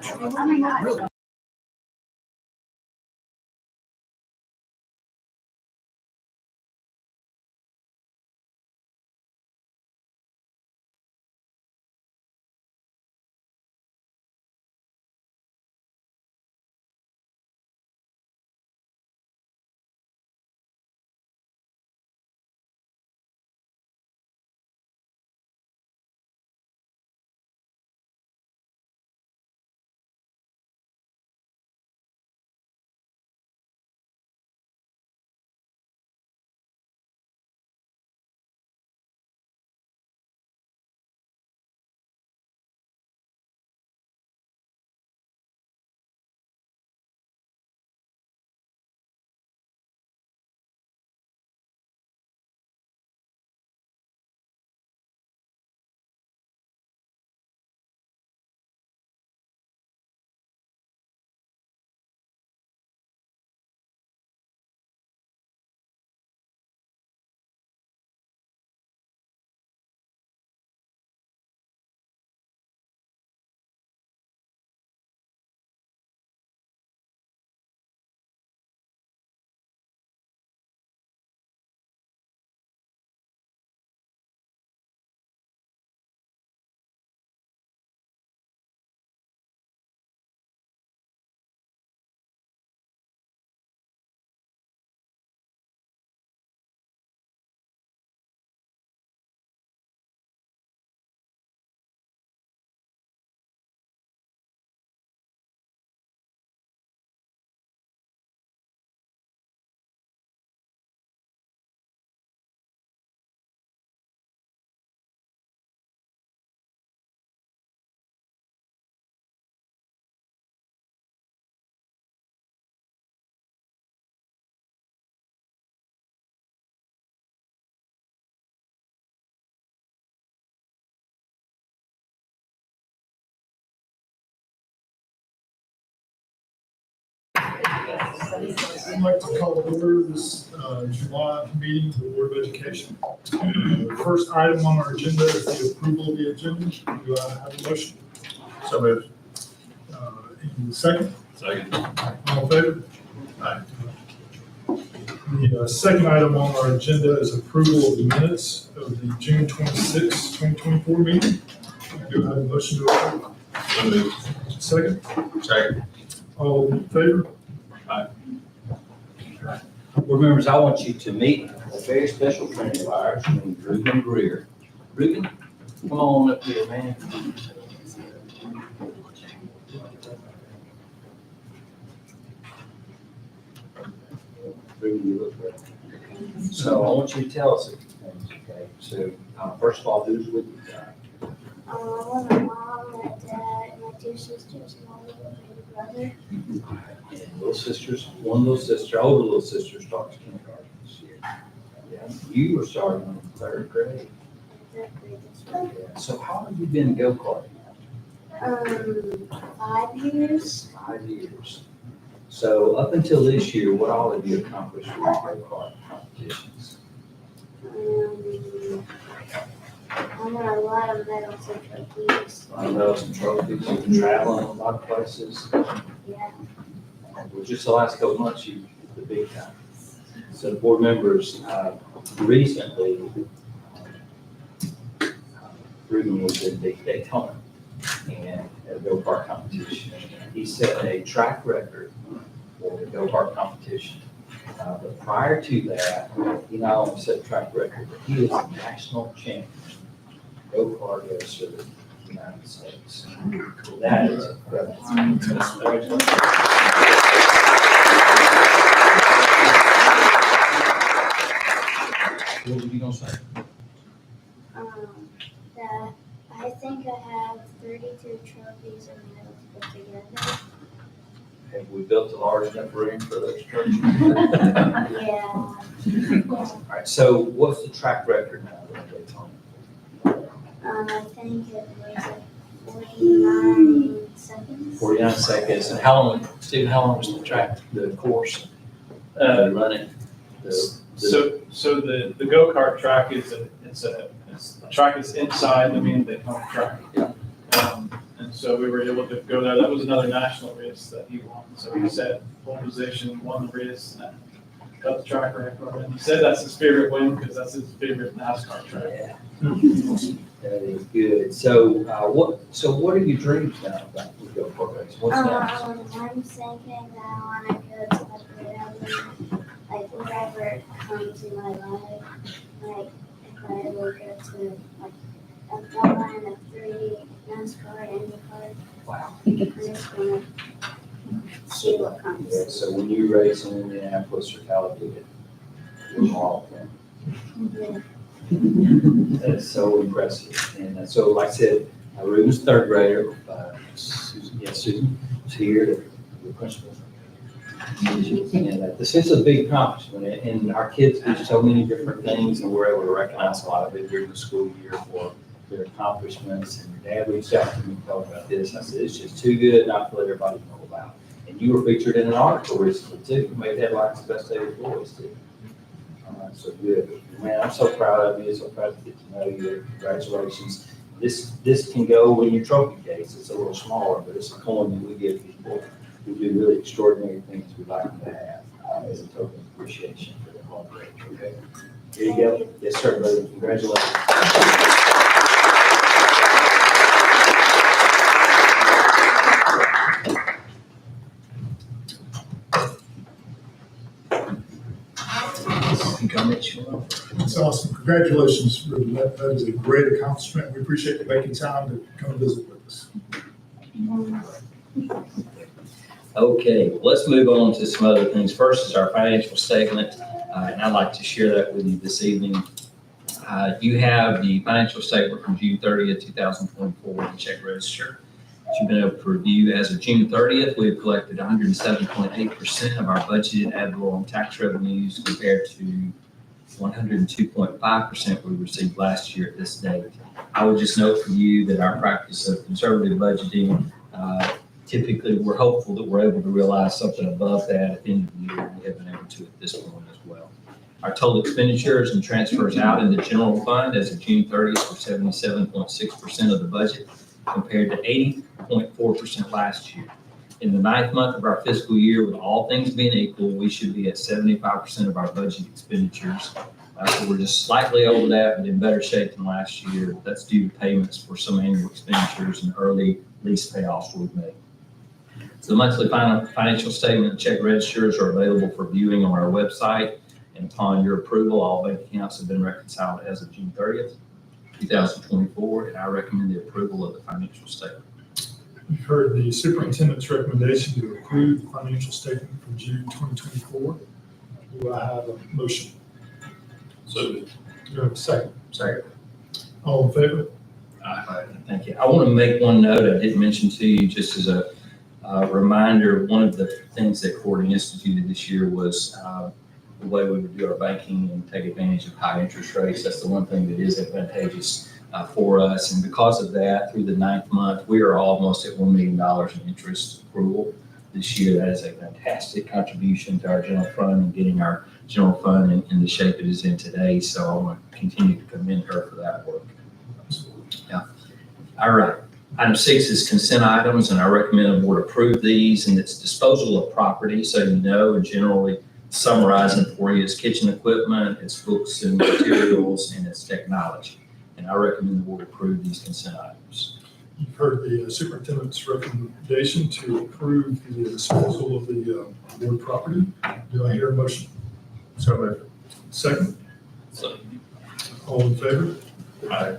Oh my God. I'd like to call to order this July meeting of the Board of Education. The first item on our agenda is the approval of the agenda. Do I have a motion? So moved. Any second? Second. All in favor? Aye. The second item on our agenda is approval of the minutes of the June 26, 2024 meeting. Do I have a motion to approve? So moved. Second? Second. All in favor? Board members, I want you to meet a very special friend of ours named Reuben Greer. Reuben, come on up here, man. Reuben, you look great. So I want you to tell us a few things, okay? So, first of all, who's with you? I want my mom, my dad, my two sisters, and my little baby brother. And little sisters, one little sister, older little sister starts kindergarten this year. Yeah, you are starting in third grade. Third grade this year. Yeah. So how have you been go-karting? 5 years. 5 years. So up until this year, what all have you accomplished with your go-kart competitions? I won a lot of medals and trophies. A lot of medals and trophies, you've been traveling a lot of places. Yeah. Well, just the last couple of months, you hit the big time. So board members, recently, Ruben was in Daytona and at a go-kart competition. He set a track record for the go-kart competition. But prior to that, he not only set a track record, but he was a national champion go-kart racer in the United States. That is incredible. What were you gonna say? That I think I have 32 trophies and medals put together. Have we built a large enough ring for those trophies? Yeah. All right, so what's the track record now at Daytona? I think it was like 49 seconds. 49 seconds. And how long, Stephen, how long was the track, the course? Running? So the go-kart track is the track is inside the main Daytona track. Yeah. And so we were able to go there. That was another national race that he won. So he set pole position, won the race, and got the track record. And he said that's his favorite win because that's his favorite NASCAR track. Yeah. That is good. So, what are your dreams now about the go-kart race? What's next? I'm thinking that I want to go to like whatever comes in my life. Like if I will go to like F1, F3, NASCAR, IndyCar. Wow. I'm just gonna see what comes. Yeah, so when you race in Indianapolis or Talladega, you're all Yeah. That's so impressive. And so, like I said, Ruben's third grader, Susan, is here to the principal. And this is a big accomplishment, and our kids do so many different things, and we're able to recognize a lot of it during the school year for their accomplishments. And your dad reached out to me and talked about this. I said, it's just too good not to let everybody know about. And you were featured in an article recently too. You made headlines the best day of the boys too. So good. Man, I'm so proud of you, so proud to get to know you. Congratulations. This can go in your trophy case. It's a little smaller, but it's a coin that we give people who do really extraordinary things we'd like them to have as a token of appreciation for their hard work. Okay? Here you go. Yes, sir, brother. Congratulations. That's awesome. Congratulations, Ruben. That is a great accomplishment. We appreciate you making time to come visit with us. Okay, well, let's move on to some other things. First is our financial statement, and I'd like to share that with you this evening. You have the financial statement from June 30th, 2024, the check register that you've been able to review. As of June 30th, we have collected 107.8% of our budgeted ad valorem tax revenues compared to 102.5% we received last year at this date. I would just note for you that our practice of conservative budgeting, typically we're hopeful that we're able to realize something above that at the end of the year. We have been able to at this point as well. Our total expenditures and transfers out in the general fund as of June 30th were 77.6% of the budget compared to 80.4% last year. In the ninth month of our fiscal year, with all things being equal, we should be at 75% of our budget expenditures. So we're just slightly over that, but in better shape than last year. That's due to payments for some annual expenditures and early lease payoffs we've made. So the monthly financial statement and check registers are available for viewing on our website. And upon your approval, all bank accounts have been reconciled as of June 30th, 2024, and I recommend the approval of the financial statement. You've heard the superintendent's recommendation to approve the financial statement for June 2024. Do I have a motion? So, Do I have a second? Sorry. All in favor? Thank you. I want to make one note I did mention to you just as a reminder. One of the things that Court instituted this year was the way we would do our banking and take advantage of high interest rates. That's the one thing that is advantageous for us. And because of that, through the ninth month, we are almost at $1 million in interest accrual this year. That is a fantastic contribution to our general fund and getting our general fund in the shape it is in today. So I want to continue to commend her for that work. Yeah. All right. Item 6 is consent items, and I recommend the board approve these. And it's disposal of property. So you know, and generally summarizing for you, it's kitchen equipment, it's books and materials, and it's technology. And I recommend the board approve these consent items. You've heard the superintendent's recommendation to approve the disposal of the board property. Do I hear a motion? so moved. Second? So, All in favor? Aye.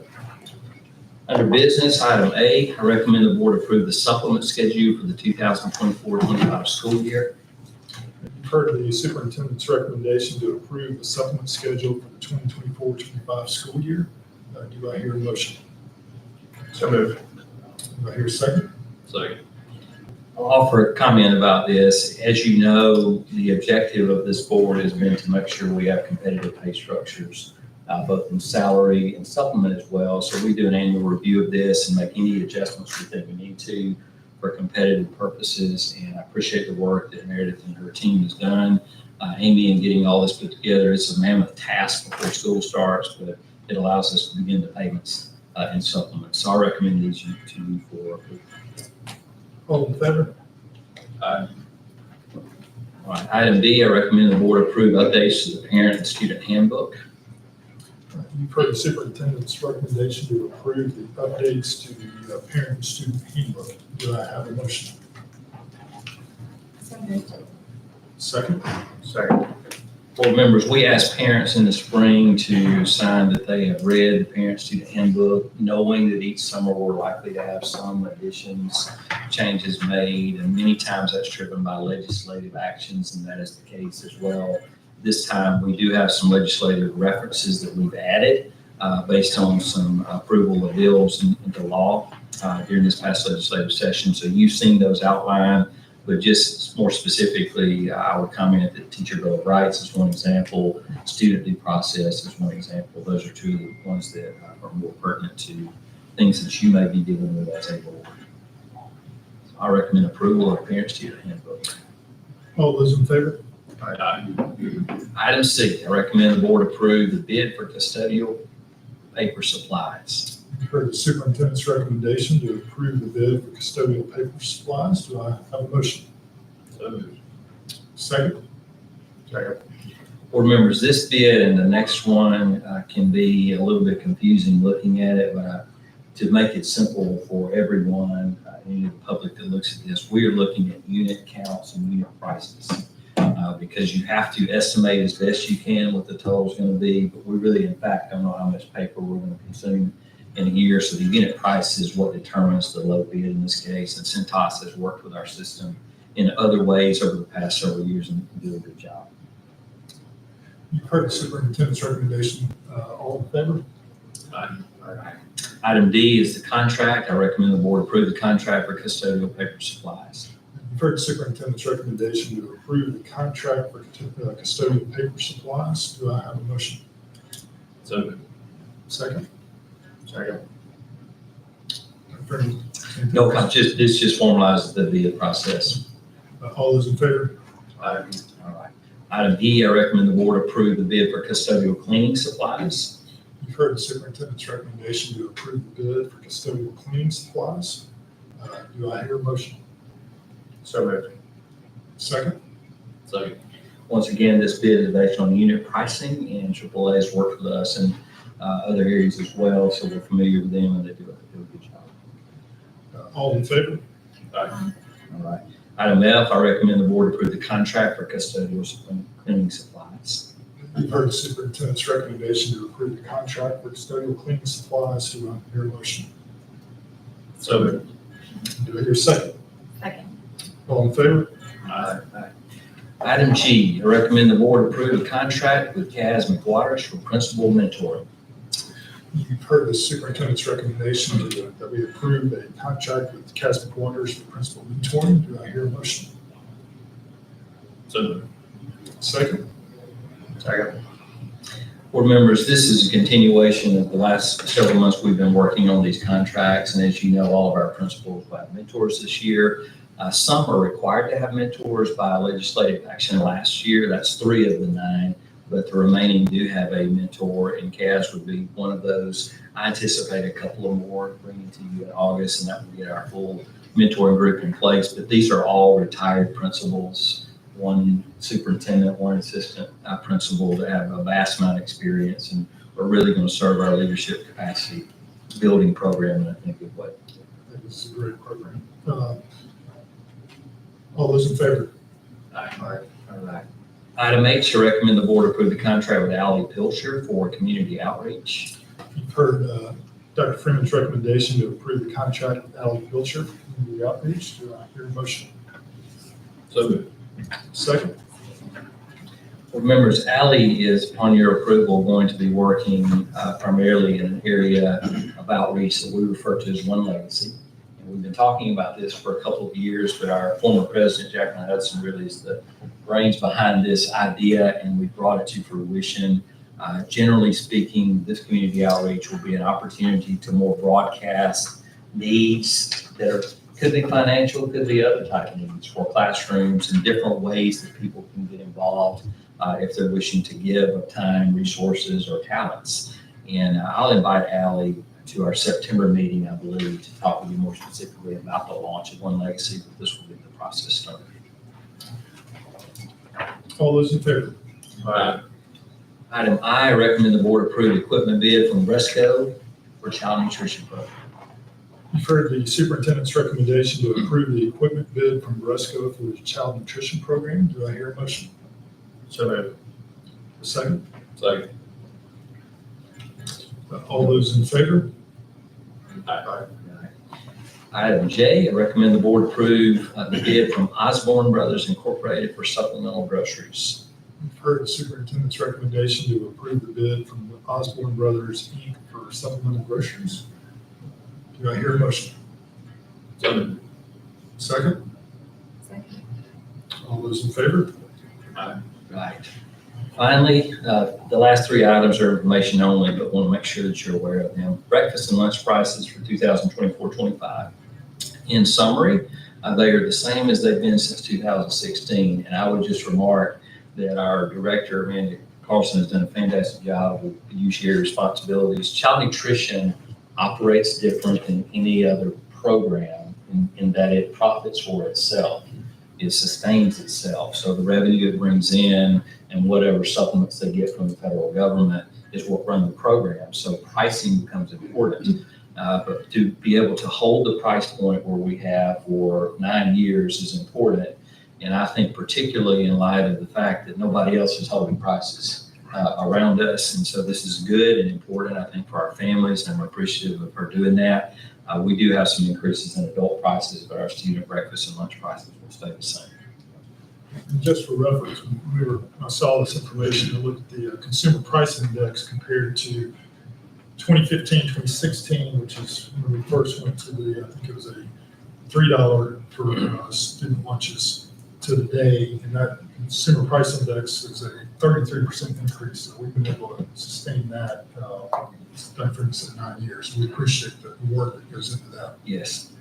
under business, item A, I recommend the board approve the supplement schedule for the 2024-25 school year. You've heard the superintendent's recommendation to approve the supplement schedule for the 2024-25 school year. Do I hear a motion? So moved. Do I hear a second? Second. I'll offer a comment about this. As you know, the objective of this board has been to make sure we have competitive pay structures, both in salary and supplement as well. So we do an annual review of this and make any adjustments we think we need to for competitive purposes. And I appreciate the work that Meredith and her team has done. Amy, in getting all this put together, it's a mammoth task before school starts, but it allows us to begin the payments and supplements. So I recommend these to you for approval. All in favor? All right, item D, I recommend the board approve updates to the parent and student handbook. You've heard the superintendent's recommendation to approve the updates to the parent and student handbook. Do I have a motion? Second? Second. Board members, we asked parents in the spring to sign that they have read the parent-student handbook, knowing that each summer we're likely to have some additions, changes made, and many times that's driven by legislative actions, and that is the case as well. This time, we do have some legislative references that we've added based on some approval of bills into law during this past legislative session. So you've seen those outlined. But just more specifically, I would comment that teacher bill of rights is one example, student due process is one example. Those are two of the ones that are more pertinent to things that you may be dealing with as a board. So I recommend approval of parent-student handbook. All those in favor? Aye. Item C, I recommend the board approve the bid for custodial paper supplies. You've heard the superintendent's recommendation to approve the bid for custodial paper supplies. Do I have a motion? So moved. Second? Second. Board members, this bid and the next one can be a little bit confusing looking at it, but to make it simple for everyone, any of the public that looks at this, we are looking at unit counts and unit prices because you have to estimate as best you can what the total is going to be, but we really, in fact, don't know how much paper we're going to consume in a year. So the unit price is what determines the low bid in this case. And Cintas has worked with our system in other ways over the past several years and do a good job. You've heard the superintendent's recommendation. All in favor? Aye. Item D is the contract. I recommend the board approve the contract for custodial paper supplies. You've heard the superintendent's recommendation to approve the contract for custodial paper supplies. Do I have a motion? So moved. Second? Second. No, this just formalizes the bid process. All those in favor? Aye. All right. Item E, I recommend the board approve the bid for custodial cleaning supplies. You've heard the superintendent's recommendation to approve the bid for custodial cleaning supplies. Do I hear a motion? So moved. Second? Second. Once again, this bid is based on unit pricing, and AAA has worked with us in other areas as well, so we're familiar with them and they do a good job. All in favor? Aye. All right. Item F, I recommend the board approve the contract for custodial cleaning supplies. You've heard the superintendent's recommendation to approve the contract for custodial cleaning supplies. Do I hear a motion? So moved. Do I hear a second? Second. All in favor? Aye. Item G, I recommend the board approve a contract with Kaz McWaters for principal mentoring. You've heard the superintendent's recommendation that we approve a contract with Casper Waters for principal mentoring. Do I hear a motion? So moved. Second? Second. Board members, this is a continuation of the last several months we've been working on these contracts. And as you know, all of our principals will have mentors this year. Some are required to have mentors by legislative action last year. That's 3 of the 9, but the remaining do have a mentor, and Kaz would be one of those. I anticipate a couple of more bringing to you in August, and that will get our full mentoring group in place. But these are all retired principals, 1 superintendent, 1 assistant principal that have a vast amount of experience and are really going to serve our leadership capacity building program in a good way. I think this is a great program. All those in favor? Aye. All right. Item H, I recommend the board approve the contract with Allie Pilcher for community outreach. You've heard Dr. Freeman's recommendation to approve the contract with Allie Pilcher for community outreach. Do I hear a motion? So moved. Second? Board members, Allie is, upon your approval, going to be working primarily in an area of outreach that we refer to as One Legacy. And we've been talking about this for a couple of years, but our former president, Jacqueline Hudson, really is the brains behind this idea, and we brought it to fruition. Generally speaking, this community outreach will be an opportunity to more broadcast needs that could be financial, could be other type of needs for classrooms and different ways that people can get involved if they're wishing to give of time, resources, or talents. And I'll invite Allie to our September meeting, I believe, to talk with you more specifically about the launch of One Legacy, but this will be the process started. All those in favor? Aye. Item I, recommend the board approve equipment bid from Bresco for child nutrition program. You've heard the superintendent's recommendation to approve the equipment bid from Bresco for the child nutrition program. Do I hear a motion? So moved. A second? Second. All those in favor? Aye. Item J, I recommend the board approve the bid from Osborne Brothers Incorporated for supplemental groceries. You've heard the superintendent's recommendation to approve the bid from the Osborne Brothers, Inc. for supplemental groceries. Do I hear a motion? So moved. Second? Second. All those in favor? Right. Finally, the last three items are information only, but want to make sure that you're aware of them. Breakfast and lunch prices for 2024-25. In summary, they are the same as they've been since 2016. And I would just remark that our director, Amanda Carlson, has done a fantastic job with fiduciary responsibilities. Child nutrition operates different than any other program in that it profits for itself. It sustains itself. So the revenue it brings in and whatever supplements they get from the federal government is what run the program. So pricing becomes important. But to be able to hold the price point where we have for 9 years is important. And I think particularly in light of the fact that nobody else is holding prices around us. And so this is good and important, I think, for our families, and we're appreciative of her doing that. We do have some increases in adult prices, but our student breakfast and lunch prices will stay the same. And just for reference, when I saw this information, I looked at the consumer price index compared to 2015, 2016, which is when we first went to the, I think it was a $3 for student lunches to today, and that consumer price index is a 33% increase. So we've been able to sustain that. It's done for us in 9 years. We appreciate the work that goes into that. Yes.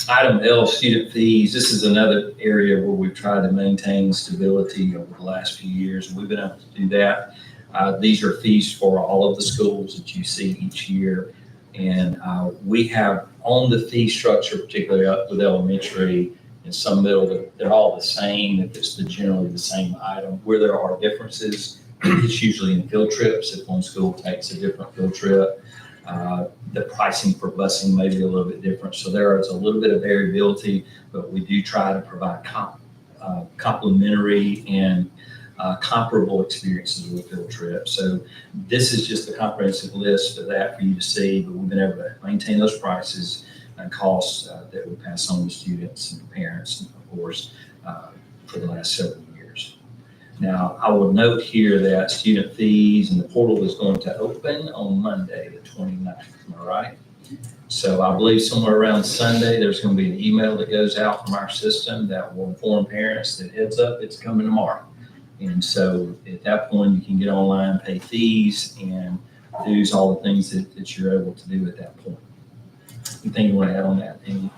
Item L, student fees. This is another area where we've tried to maintain stability over the last few years, and we've been able to do that. These are fees for all of the schools that you see each year. And we have on the fee structure, particularly up with elementary and some middle, they're all the same. If it's generally the same item. Where there are differences, it's usually in field trips. If one school takes a different field trip, the pricing for busing may be a little bit different. So there is a little bit of variability, but we do try to provide complementary and comparable experiences with field trips. So this is just a comprehensive list of that for you to see, but we've been able to maintain those prices and costs that we pass on to students and parents, and of course, for the last several years. Now, I will note here that student fees and the portal is going to open on Monday, the 29th, am I right? So I believe somewhere around Sunday, there's going to be an email that goes out from our system that will inform parents that heads up, it's coming tomorrow. And so at that point, you can get online, pay fees, and do all the things that you're able to do at that point. Anything you want to add on that, Amy?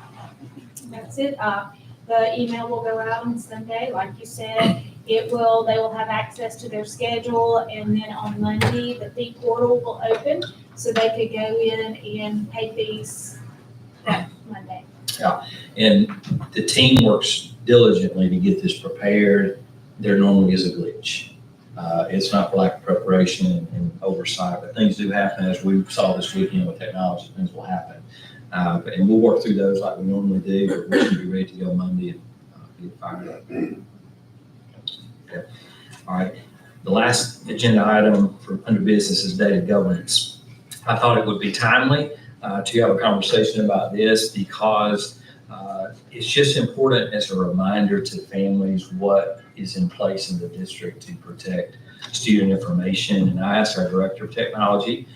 That's it. The email will go out on Sunday, like you said. They will have access to their schedule, and then on Monday, the fee portal will open, so they could go in and pay fees that Monday. Yeah, and the team works diligently to get this prepared. There normally is a glitch. It's not for lack of preparation and oversight, but things do happen. As we saw this weekend with technology, things will happen. And we'll work through those like we normally do, but we should be ready to go Monday and get fired up. Okay. All right. The last agenda item for under business is data governance. I thought it would be timely to have a conversation about this because it's just important as a reminder to families what is in place in the district to protect student information. And I asked our director of technology,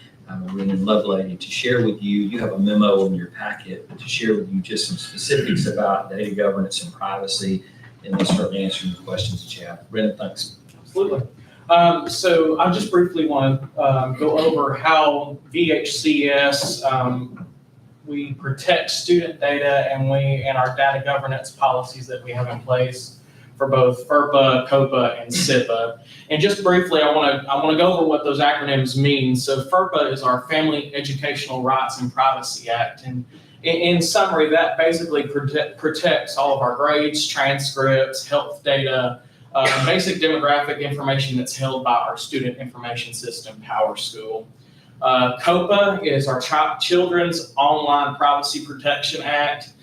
Renee Lovelady, to share with you, you have a memo in your packet, but to share with you just some specifics about data governance and privacy, and then start answering the questions that you have. Brendan, thanks. Absolutely. So I just briefly want to go over how VHCS, we protect student data and our data governance policies that we have in place. for both FERPA, COPA, and SIPA. And just briefly, I want to go over what those acronyms mean. So FERPA is our Family Educational Rights and Privacy Act. And in summary, that basically protects all of our grades, transcripts, health data, basic demographic information that's held by our student information system, PowerSchool. COPA is our Children's Online Privacy Protection Act.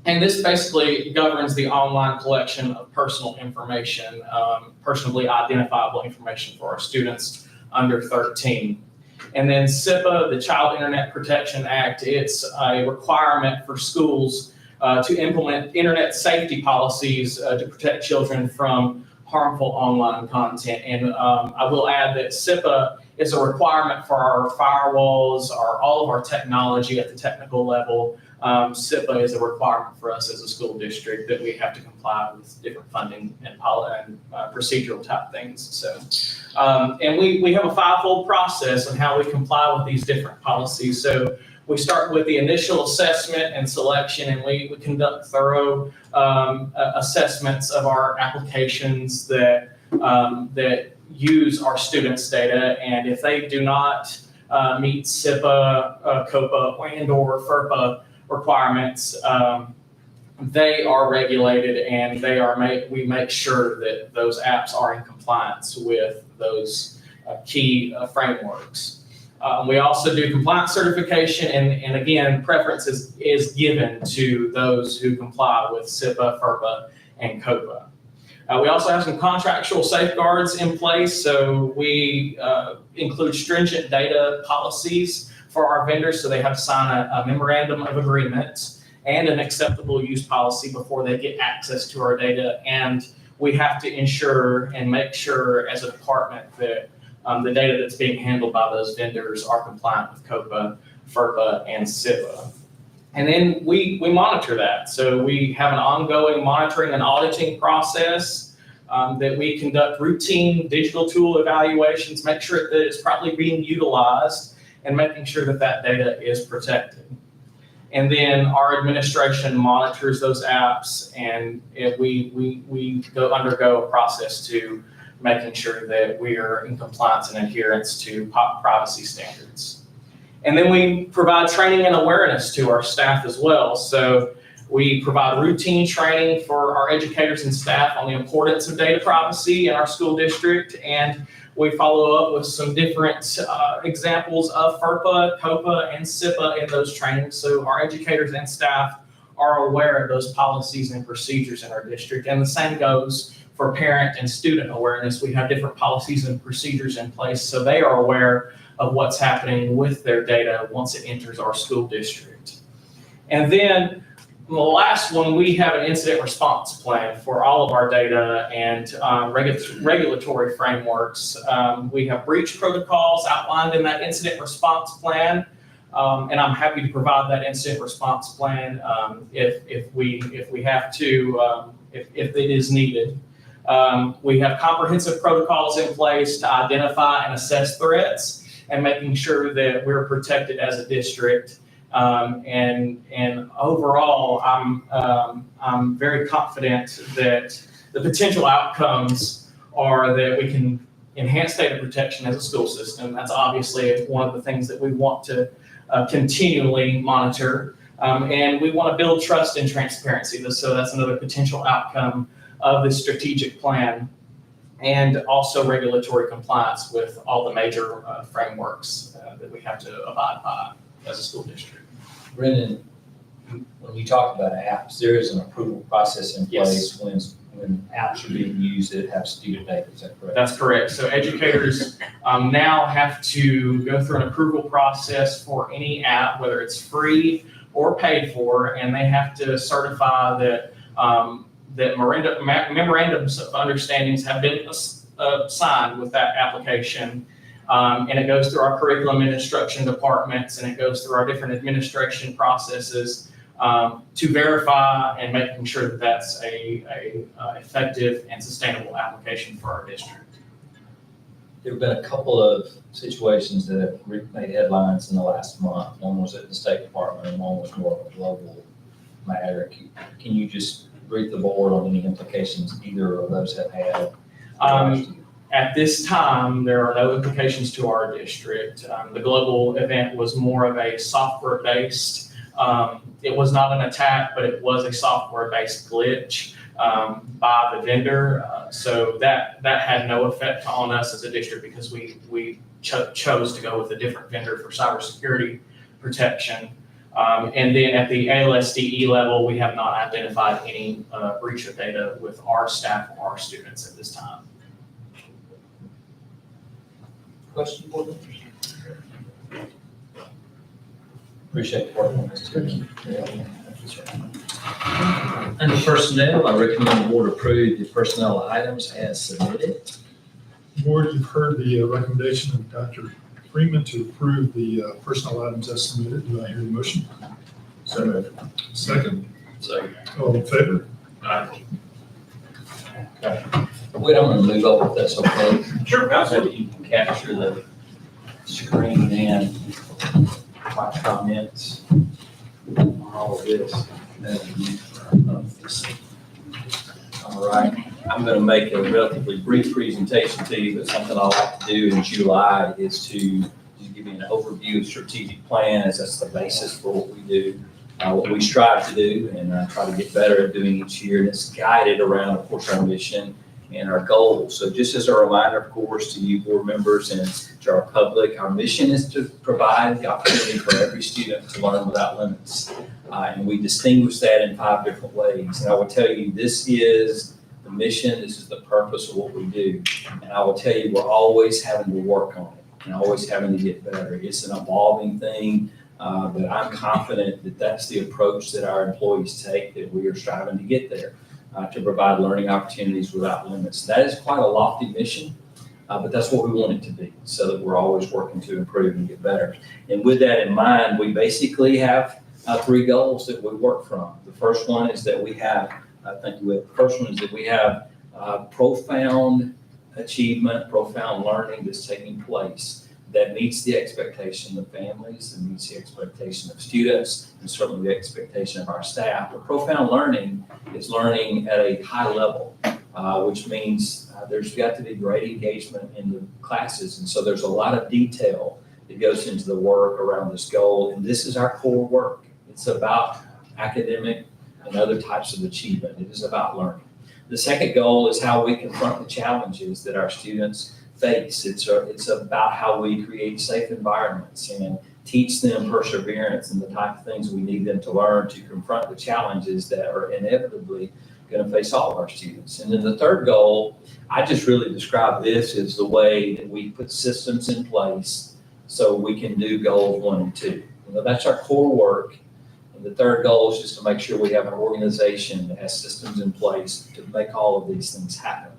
And this basically governs the online collection of personal information, personally identifiable information for our students under 13. And then SIPA, the Child Internet Protection Act, it's a requirement for schools to implement internet safety policies to protect children from harmful online content. And I will add that SIPA is a requirement for our firewalls, all of our technology at the technical level. SIPA is a requirement for us as a school district that we have to comply with different funding and procedural type things. So, and we have a five-fold process on how we comply with these different policies. So we start with the initial assessment and selection, and we conduct thorough assessments of our applications that use our students' data. And if they do not meet SIPA, COPA, and/or FERPA requirements, they are regulated, and we make sure that those apps are in compliance with those key frameworks. We also do compliance certification, and again, preference is given to those who comply with SIPA, FERPA, and COPA. We also have some contractual safeguards in place, so we include stringent data policies for our vendors, so they have to sign a memorandum of agreement and an acceptable use policy before they get access to our data. And we have to ensure and make sure as a department that the data that's being handled by those vendors are compliant with COPA, FERPA, and SIPA. And then we monitor that. So we have an ongoing monitoring and auditing process that we conduct routine digital tool evaluations, make sure that it's properly being utilized, and making sure that that data is protected. And then our administration monitors those apps, and we undergo a process to making sure that we are in compliance and adherence to privacy standards. And then we provide training and awareness to our staff as well. So we provide routine training for our educators and staff on the importance of data privacy in our school district, and we follow up with some different examples of FERPA, COPA, and SIPA in those trainings, so our educators and staff are aware of those policies and procedures in our district. And the same goes for parent and student awareness. We have different policies and procedures in place, so they are aware of what's happening with their data once it enters our school district. And then the last one, we have an incident response plan for all of our data and regulatory frameworks. We have breach protocols outlined in that incident response plan, and I'm happy to provide that incident response plan if we have to, if it is needed. We have comprehensive protocols in place to identify and assess threats and making sure that we're protected as a district. And overall, I'm very confident that the potential outcomes are that we can enhance data protection as a school system. That's obviously one of the things that we want to continually monitor. And we want to build trust and transparency. So that's another potential outcome of this strategic plan, and also regulatory compliance with all the major frameworks that we have to abide by as a school district. Brendan, when you talk about apps, there is an approval process in Yes. place when apps are being used that have student data, is that correct? That's correct. So educators now have to go through an approval process for any app, whether it's free or paid for, and they have to certify that that memorandums of understandings have been signed with that application. And it goes through our curriculum and instruction departments, and it goes through our different administration processes to verify and making sure that that's a effective and sustainable application for our district. There have been a couple of situations that have made headlines in the last month. One was at the State Department, and one was more of a global matter. Can you just brief the board on any implications either of those have had. At this time, there are no implications to our district. The global event was more of a software-based. It was not an attack, but it was a software-based glitch by the vendor. So that had no effect on us as a district because we chose to go with a different vendor for cybersecurity protection. And then at the ALSDE level, we have not identified any breach of data with our staff or our students at this time. Question, board members? Appreciate the work on this too. Under personnel, I recommend the board approve the personnel items as submitted. Board, you've heard the recommendation of Dr. Freeman to approve the personnel items as submitted. Do I hear the motion? So moved. Second, Second. all in favor? Aye. Wait, I'm gonna move over if that's okay. Sure, So that you can capture the screen and my comments on all of this. All right, I'm gonna make a relatively brief presentation to you, but something I like to do in July is to just give you an overview of strategic plan, as that's the basis for what we do, what we strive to do, and try to get better at doing each year. And it's guided around, of course, our mission and our goals. So just as a reminder, of course, to you board members and to our public, our mission is to provide the opportunity for every student to learn without limits. And we distinguish that in 5 different ways. And I will tell you, this is the mission, this is the purpose of what we do. And I will tell you, we're always having to work on it and always having to get better. It's an evolving thing, but I'm confident that that's the approach that our employees take, that we are striving to get there. To provide learning opportunities without limits. That is quite a lofty mission, but that's what we want it to be, so that we're always working to improve and get better. And with that in mind, we basically have 3 goals that we work from. The first one is that we have, profound achievement, profound learning that's taking place that meets the expectation of families and meets the expectation of students and certainly the expectation of our staff. But profound learning is learning at a high level, which means there's got to be great engagement in the classes. And so there's a lot of detail that goes into the work around this goal. And this is our core work. It's about academic and other types of achievement. It is about learning. The second goal is how we confront the challenges that our students face. It's about how we create safe environments and teach them perseverance and the type of things we need them to learn to confront the challenges that are inevitably going to face all of our students. And then the third goal, I just really describe this as the way that we put systems in place so we can do goals 1 and 2. That's our core work. And the third goal is just to make sure we have an organization that has systems in place to make all of these things happen.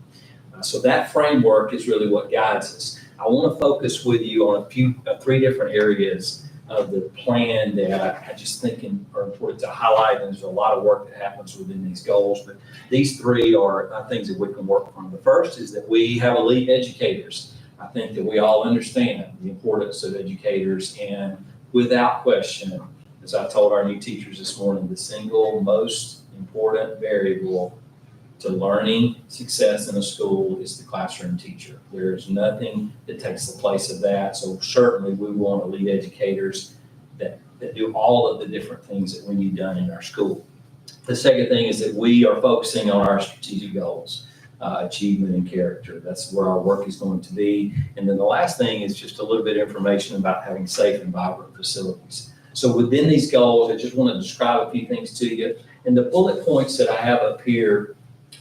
So that framework is really what guides us. I want to focus with you on 3 different areas of the plan that I just think are important to highlight. And there's a lot of work that happens within these goals, but these 3 are things that we can work from. The first is that we have elite educators. I think that we all understand the importance of educators, and without question, as I told our new teachers this morning, the single most important variable to learning success in a school is the classroom teacher. There's nothing that takes the place of that. So certainly we want elite educators that do all of the different things that we need done in our school. The second thing is that we are focusing on our strategic goals, achievement and character. That's where our work is going to be. And then the last thing is just a little bit of information about having safe and vibrant facilities. So within these goals, I just want to describe a few things to you. And the bullet points that I have up here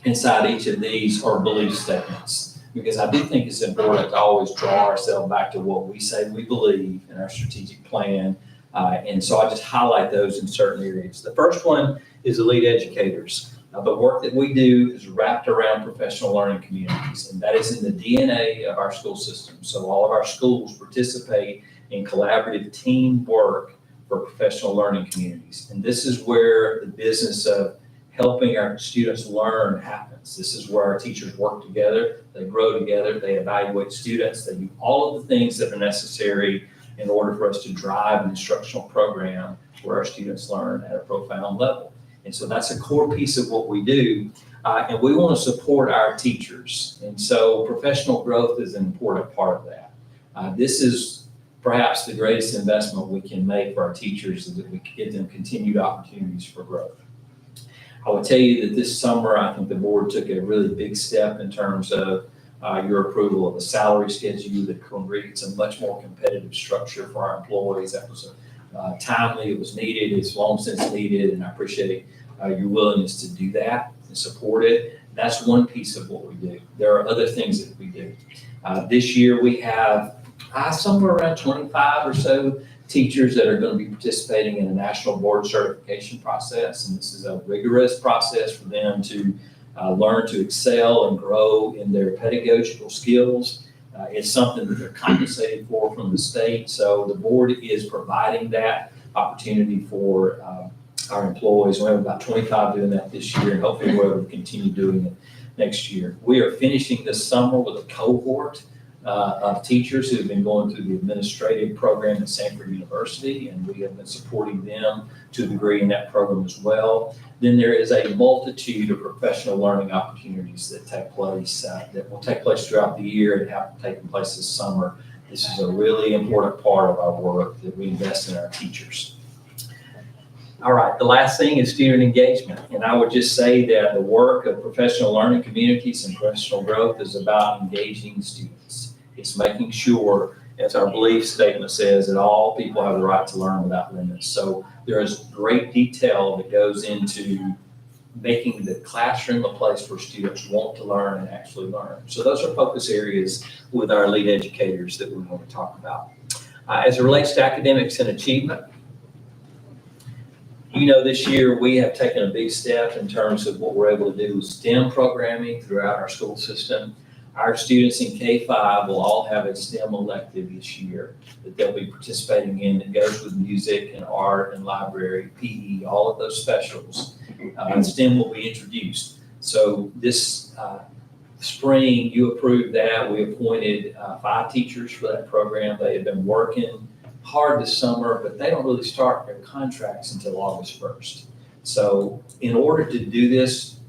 inside each of these are belief statements, because I do think it's important to always draw ourselves back to what we say we believe in our strategic plan. And so I just highlight those in certain areas. The first one is elite educators. The work that we do is wrapped around professional learning communities, and that is in the DNA of our school system. So all of our schools participate in collaborative team work for professional learning communities. And this is where the business of helping our students learn happens. This is where our teachers work together, they grow together, they evaluate students, they do all of the things that are necessary in order for us to drive an instructional program where our students learn at a profound level. And so that's a core piece of what we do. And we want to support our teachers. And so professional growth is an important part of that. This is perhaps the greatest investment we can make for our teachers, is that we can give them continued opportunities for growth. I would tell you that this summer, I think the board took a really big step in terms of your approval of a salary schedule that creates a much more competitive structure for our employees. That was timely, it was needed, it's long since needed, and I appreciate your willingness to do that and support it. That's one piece of what we do. There are other things that we do. This year we have somewhere around 25 or so teachers that are going to be participating in a national board certification process. And this is a rigorous process for them to learn to excel and grow in their pedagogical skills. It's something that they're compensated for from the state. So the board is providing that opportunity for our employees. We have about 25 doing that this year, and hopefully we're able to continue doing it next year. We are finishing this summer with a cohort of teachers who have been going through the administrative program at Sanford University, and we have been supporting them to a degree in that program as well. Then there is a multitude of professional learning opportunities that take place, that will take place throughout the year and have taken place this summer. This is a really important part of our work, that we invest in our teachers. All right, the last thing is student engagement. And I would just say that the work of professional learning communities and professional growth is about engaging students. It's making sure, as our belief statement says, that all people have the right to learn without limits. So there is great detail that goes into making the classroom a place where students want to learn and actually learn. So those are focus areas with our lead educators that we want to talk about. As it relates to academics and achievement, you know, this year we have taken a big step in terms of what we're able to do with STEM programming throughout our school system. Our students in K-5 will all have a STEM elective this year that they'll be participating in, that goes with music and art and library, PE, all of those specials. STEM will be introduced. So this spring, you approved that. We appointed 5 teachers for that program. They have been working hard this summer, but they don't really start their contracts until August 1st. So in order to do this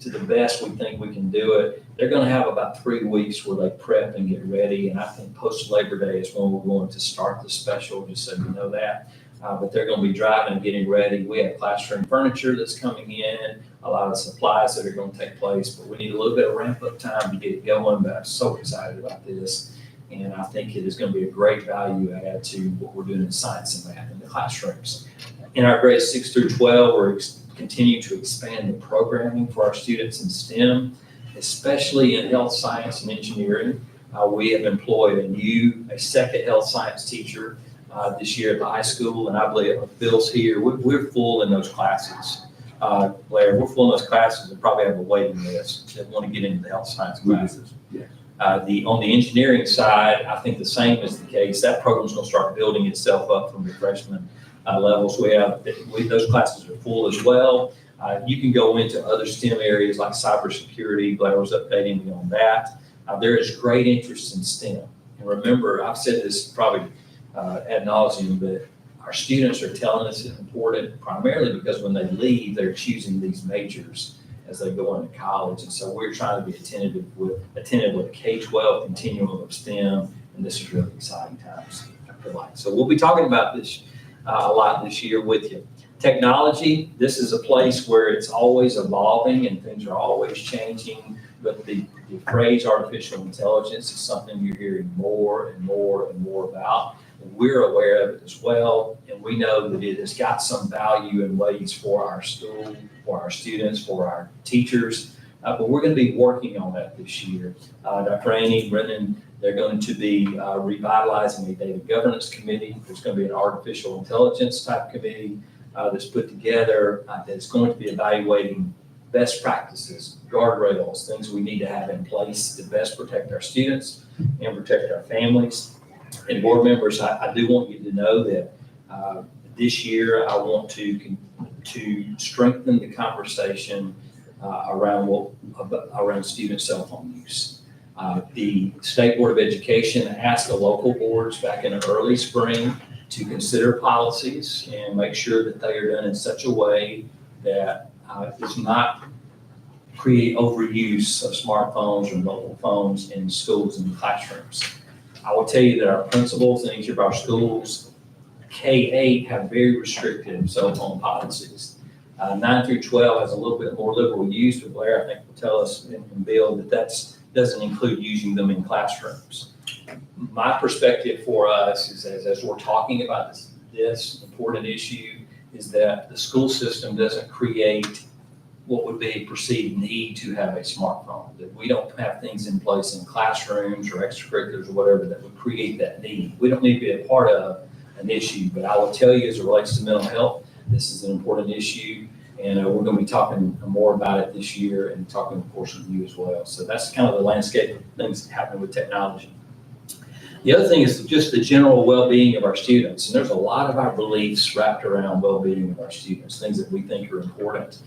to the best we think we can do it, they're going to have about 3 weeks where they prep and get ready. And I think post-Labor Day is when we're going to start the special, just so you know that. But they're going to be driving and getting ready. We have classroom furniture that's coming in, a lot of supplies that are going to take place, but we need a little bit of ramp-up time to get it going. But I'm so excited about this. And I think it is going to be a great value add to what we're doing in science and math in the classrooms. In our grades 6 through 12, we're continuing to expand the programming for our students in STEM, especially in health science and engineering. We have employed a second health science teacher this year at the high school, and I believe Bill's here. We're full in those classes. Blair, we're full in those classes and probably have a waiting list that want to get into the health science classes. Yeah. On the engineering side, I think the same is the case. That program's going to start building itself up from the freshman levels. Those classes are full as well. You can go into other STEM areas like cybersecurity. Blair was updating me on that. There is great interest in STEM. And remember, I've said this probably ad nauseum, but our students are telling us it's important primarily because when they leave, they're choosing these majors as they go into college. And so we're trying to be attentive with a K-12 continuum of STEM, and this is really exciting times, I feel like. So we'll be talking about this a lot this year with you. Technology, this is a place where it's always evolving and things are always changing, but the phrase artificial intelligence is something you're hearing more and more and more about. We're aware of it as well, and we know that it has got some value in ways for our school, for our students, for our teachers, but we're going to be working on that this year. Dr. Amy, Brendan, they're going to be revitalizing a data governance committee. There's going to be an artificial intelligence type committee that's put together that's going to be evaluating best practices, guardrails, things we need to have in place to best protect our students and protect our families. And board members, I do want you to know that this year I want to strengthen the conversation around student cell phone use. The State Board of Education asked the local boards back in the early spring to consider policies and make sure that they are done in such a way that does not create overuse of smartphones or mobile phones in schools and classrooms. I will tell you that our principals in each of our schools, K-8, have very restrictive cell phone policies. 9 through 12 has a little bit more liberal use, but Blair, I think, will tell us and Bill that doesn't include using them in classrooms. My perspective for us is as we're talking about this important issue is that the school system doesn't create what would be a perceived need to have a smartphone, that we don't have things in place in classrooms or extracurriculars or whatever that would create that need. We don't need to be a part of an issue, but I will tell you as it relates to mental health, this is an important issue, and we're going to be talking more about it this year and talking, of course, with you as well. So that's kind of the landscape of things happening with technology. The other thing is just the general well-being of our students, and there's a lot of our beliefs wrapped around well-being of our students, things that we think are important.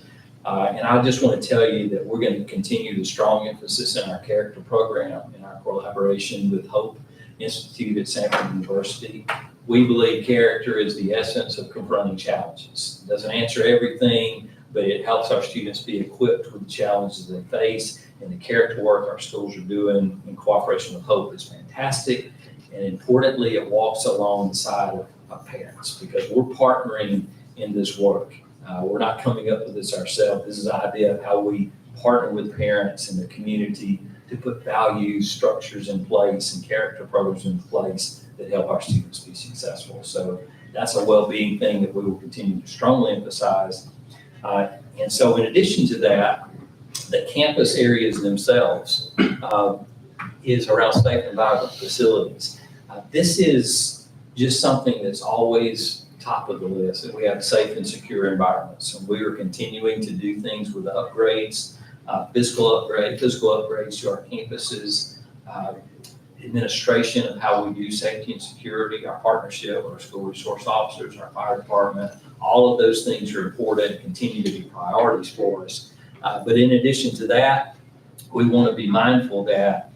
And I just want to tell you that we're going to continue the strong emphasis in our character program in our collaboration with Hope Institute at Sanford University. We believe character is the essence of confronting challenges. It doesn't answer everything, but it helps our students be equipped with the challenges they face. And the character work our schools are doing in cooperation with Hope is fantastic. And importantly, it walks alongside of parents because we're partnering in this work. We're not coming up with this ourselves. This is the idea of how we partner with parents and the community to put values, structures in place, and character programs in place that help our students be successful. So that's a well-being thing that we will continue to strongly emphasize. And so in addition to that, the campus areas themselves is around safe and vibrant facilities. This is just something that's always top of the list, that we have safe and secure environments. And we are continuing to do things with upgrades, physical upgrades to our campuses, administration of how we do safety and security, our partnership with our school resource officers, our fire department. All of those things are important and continue to be priorities for us. But in addition to that, we want to be mindful that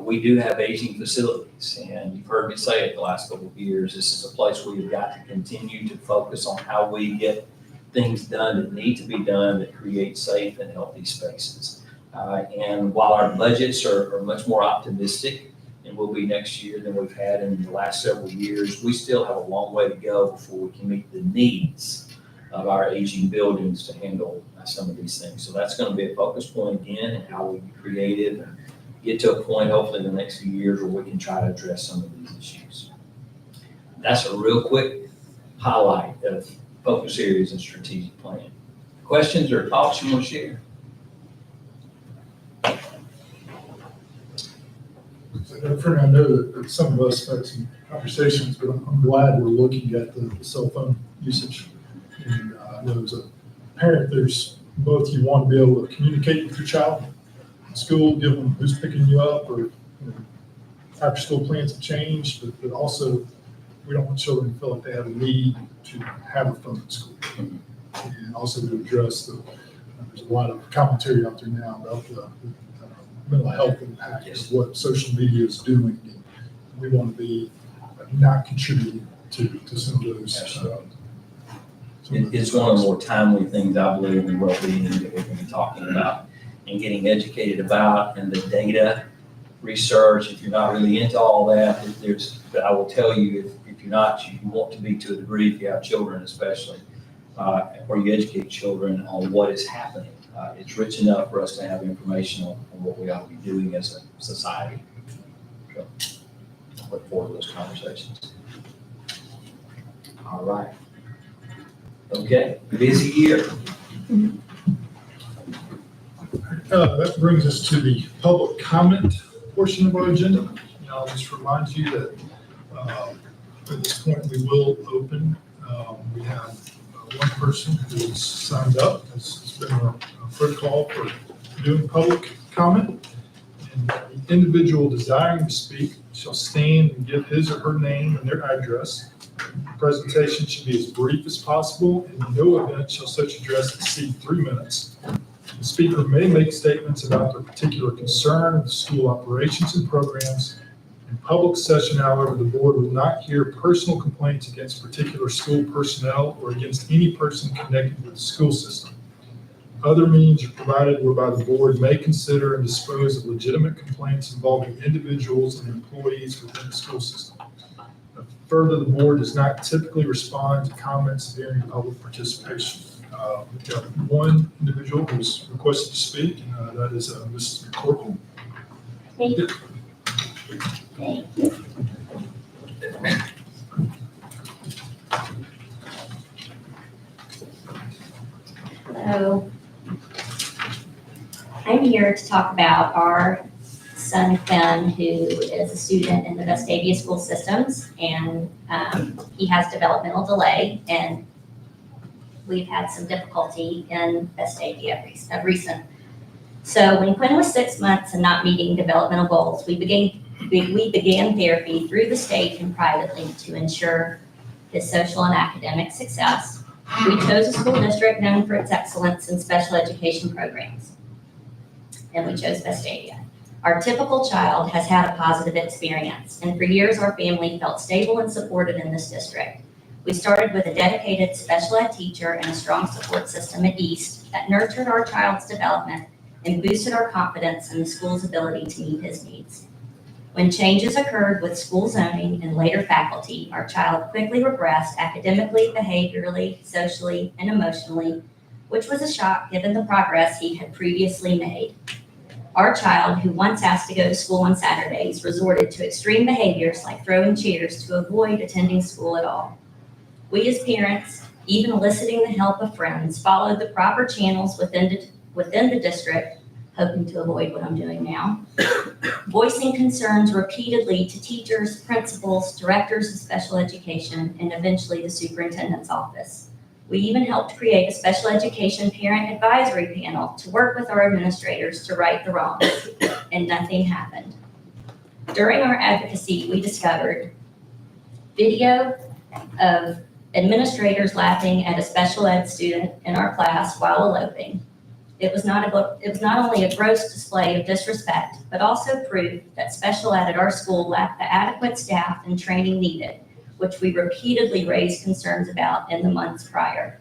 we do have aging facilities, and you've heard me say it the last couple of years. This is a place where we've got to continue to focus on how we get things done that need to be done that create safe and healthy spaces. And while our budgets are much more optimistic and will be next year than we've had in the last several years, we still have a long way to go before we can meet the needs of our aging buildings to handle some of these things. So that's going to be a focus point again, and how we be creative and get to a point, hopefully in the next few years, where we can try to address some of these issues. That's a real quick highlight of focus areas and strategic plan. Questions or thoughts you want to share? I know that some of us had some conversations, but I'm glad we're looking at the cell phone usage. And I know as a parent, there's both, you want to be able to communicate with your child in school, give them who's picking you up, or after school plans have changed, but also we don't want children to feel like they have a need to have a phone in school. And also to address there's a lot of commentary out there now about the mental health impact of what social media is doing. And we want to be not contributing to some of those. It's one of the more timely things, I believe, in well-being that we're going to be talking about and getting educated about, and the data research. If you're not really into all that, but I will tell you, if you're not, you want to be to a degree, if you have children especially, or you educate children on what is happening. It's rich enough for us to have information on what we ought to be doing as a society. So I look forward to those conversations. All right. Okay, busy year. That brings us to the public comment portion of our agenda. And I'll just remind you that at this point we will open. We have one person who's signed up. It's been a protocol for doing public comment. And the individual desiring to speak shall stand and give his or her name and their address. The presentation should be as brief as possible, and in no event shall such address exceed 3 minutes. The speaker may make statements about their particular concern with school operations and programs. In public session, however, the board will not hear personal complaints against particular school personnel or against any person connected with the school system. Other means are provided whereby the board may consider and dispose of legitimate complaints involving individuals and employees within the school system. Further, the board does not typically respond to comments during public participation. We've got one individual who's requested to speak, and that is Mrs. McCorkle. Thank you. So, I'm here to talk about our son Quinn, who is a student in the Vestavia school systems, and he has developmental delay, and we've had some difficulty in Vestavia of recent. So when Quinn was 6 months and not meeting developmental goals, we began therapy through the state and privately to ensure his social and academic success. We chose a school district known for its excellence in special education programs, and we chose Vestavia. Our typical child has had a positive experience, and for years our family felt stable and supported in this district. We started with a dedicated special ed teacher and a strong support system at East that nurtured our child's development and boosted our confidence in the school's ability to meet his needs. When changes occurred with school zoning and later faculty, our child quickly regressed academically, behaviorally, socially, and emotionally, which was a shock given the progress he had previously made. Our child, who once asked to go to school on Saturdays, resorted to extreme behaviors like throwing chairs to avoid attending school at all. We as parents, even eliciting the help of friends, followed the proper channels within the district, hoping to avoid what I'm doing now, voicing concerns repeatedly to teachers, principals, directors of special education, and eventually the superintendent's office. We even helped create a special education parent advisory panel to work with our administrators to right the wrongs, and nothing happened. During our advocacy, we discovered video of administrators laughing at a special ed student in our class while eloping. It was not only a gross display of disrespect, but also proof that special ed at our school lacked the adequate staff and training needed, which we repeatedly raised concerns about in the months prior.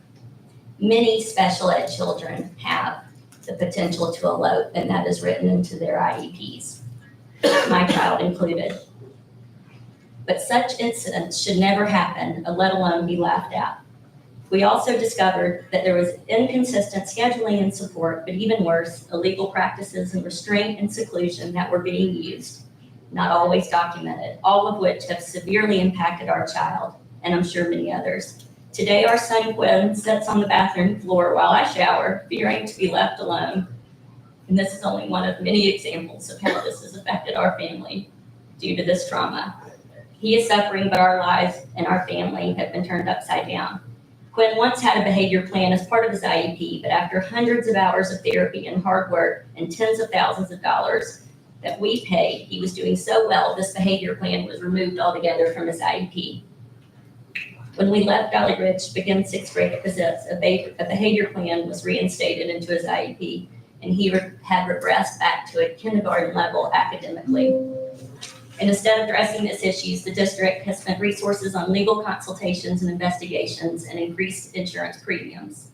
Many special ed children have the potential to elope, and that is written into their IEPs, my child included. But such incidents should never happen, let alone be laughed at. We also discovered that there was inconsistent scheduling and support, but even worse, illegal practices and restraint and seclusion that were being used, not always documented, all of which have severely impacted our child, and I'm sure many others. Today, our son Quinn sits on the bathroom floor while I shower, fearing to be left alone. And this is only one of many examples of how this has affected our family due to this trauma. He is suffering, but our lives and our family have been turned upside down. Quinn once had a behavior plan as part of his IEP, but after hundreds of hours of therapy and hard work and tens of thousands of dollars that we paid, he was doing so well, this behavior plan was removed altogether from his IEP. When we left Valley Ridge to begin sixth grade visits, a behavior plan was reinstated into his IEP, and he had regressed back to a kindergarten level academically. And instead of addressing these issues, the district has spent resources on legal consultations and investigations and increased insurance premiums.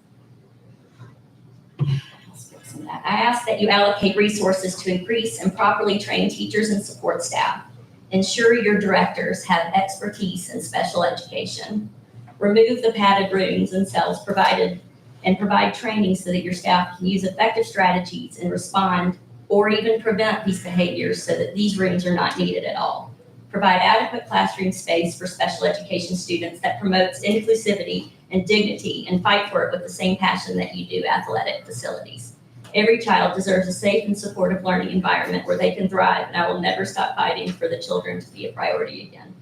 I ask that you allocate resources to increase and properly train teachers and support staff. Ensure your directors have expertise in special education. Remove the padded rooms and cells provided, and provide training so that your staff can use effective strategies and respond or even prevent these behaviors so that these rooms are not needed at all. Provide adequate classroom space for special education students that promotes inclusivity and dignity, and fight for it with the same passion that you do athletic facilities. Every child deserves a safe and supportive learning environment where they can thrive, and I will never stop fighting for the children to be a priority again.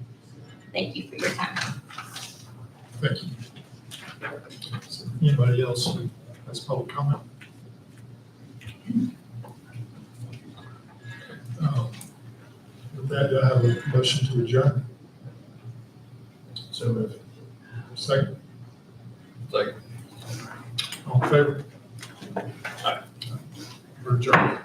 Thank you for your time. Thank you. So, anybody else who has public comment? With that, do I have a motion to adjourn? So moved. Second, Second. all in favor? Aye. We're adjourned.